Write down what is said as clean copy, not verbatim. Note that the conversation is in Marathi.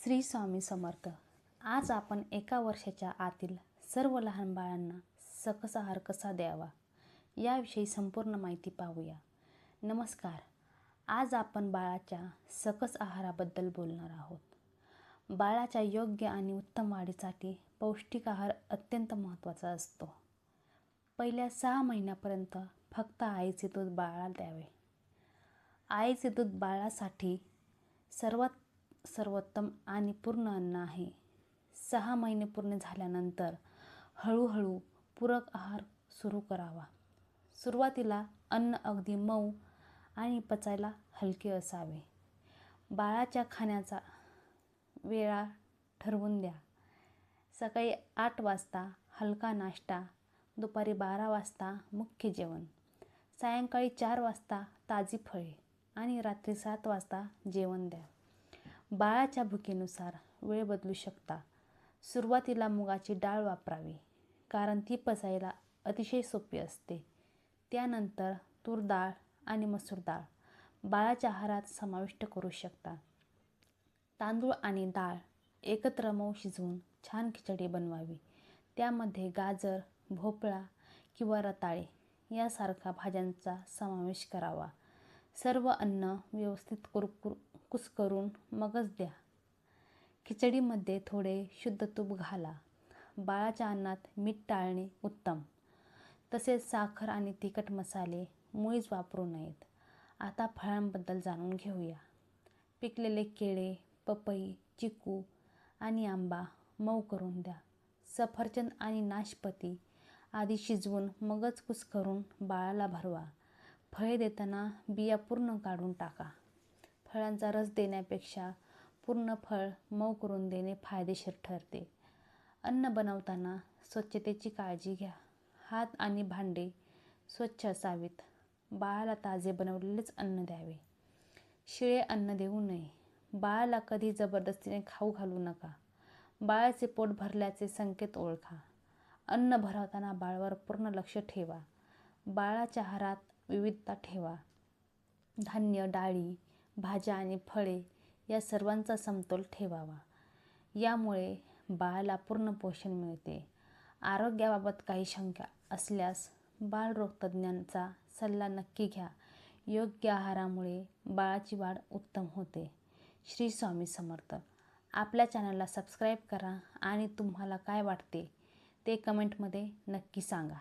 श्री स्वामी समर्थ। आज आपण 1 वर्षाच्या आतील सर्व लहान बाळांना सकस आहार कसा द्यावा याविषयी संपूर्ण माहिती पाहूया। नमस्कार, आज आपण बाळाच्या सकस आहाराबद्दल बोलणार आहोत। बाळाच्या योग्य आणि उत्तम वाढीसाठी पौष्टिक आहार अत्यंत महत्त्वाचा असतो। पहिल्या 6 महिन्यापर्यंत फक्त आईचे दूध बाळाला द्यावे। आईचे दूध बाळासाठी सर्वोत्तम आणि पूर्ण अन्न आहे। 6 महिने पूर्ण झाल्यानंतर हळूहळू पूरक आहार सुरू करावा। सुरुवातीला अन्न अगदी मऊ आणि पचायला हलके असावे। बाळाच्या खाण्याचा वेळा ठरवून द्या। सकाळी 8 वाजता हलका नाश्ता, दुपारी 12 वाजता मुख्य जेवण, सायंकाळी 4 वाजता ताजी फळे आणि रात्री 7 वाजता जेवण द्या। बाळाच्या भुकेनुसार वेळ बदलू शकता। सुरुवातीला मुगाची डाळ वापरावी, कारण ती पचायला अतिशय सोपी असते। त्यानंतर तूर डाळ आणि मसूर डाळ बाळाच्या आहारात समाविष्ट करू शकता। तांदूळ आणि डाळ एकत्र मऊ शिजवून छान खिचडी बनवावी। त्यामध्ये गाजर, भोपळा किंवा रताळे यासारख्या भाज्यांचा समावेश करावा। सर्व अन्न व्यवस्थित कुस्करून मगच द्या। खिचडीमध्ये थोडे शुद्ध तूप घाला। बाळाच्या अन्नात मीठ टाळणे उत्तम, तसेच साखर आणि तिखट मसाले मुळीच वापरू नयेत। आता फळांबद्दल जाणून घेऊया। पिकलेले केळे, पपई, चिकू आणि आंबा मऊ करून द्या। सफरचंद आणि नाशपाती आधी शिजवून मगच कुस्करून बाळाला भरवा। फळे देताना बिया पूर्ण काढून टाका। फळांचा रस देण्यापेक्षा पूर्ण फळ मऊ करून देणे फायदेशीर ठरते। अन्न बनवताना स्वच्छतेची काळजी घ्या। हात आणि भांडे स्वच्छ असावीत। बाळाला ताजे बनवलेलेच अन्न द्यावे। शिळे अन्न देऊ नये। बाळाला कधी जबरदस्तीने खाऊ घालू नका। बाळाचे पोट भरल्याचे संकेत ओळखा। अन्न भरवताना बाळावर पूर्ण लक्ष ठेवा। बाळाच्या आहारात विविधता ठेवा। धान्य, डाळी, भाज्या आणि फळे या सर्वांचा समतोल ठेवावा। यामुळे बाळाला पूर्ण पोषण मिळते। आरोग्याबाबत काही शंका असल्यास बालरोगतज्ञांचा सल्ला नक्की घ्या। योग्य आहारामुळे बाळाची वाढ उत्तम होते। श्री स्वामी समर्थ। आपल्या चॅनलला सबस्क्राईब करा आणि तुम्हाला काय वाटते ते कमेंटमध्ये नक्की सांगा।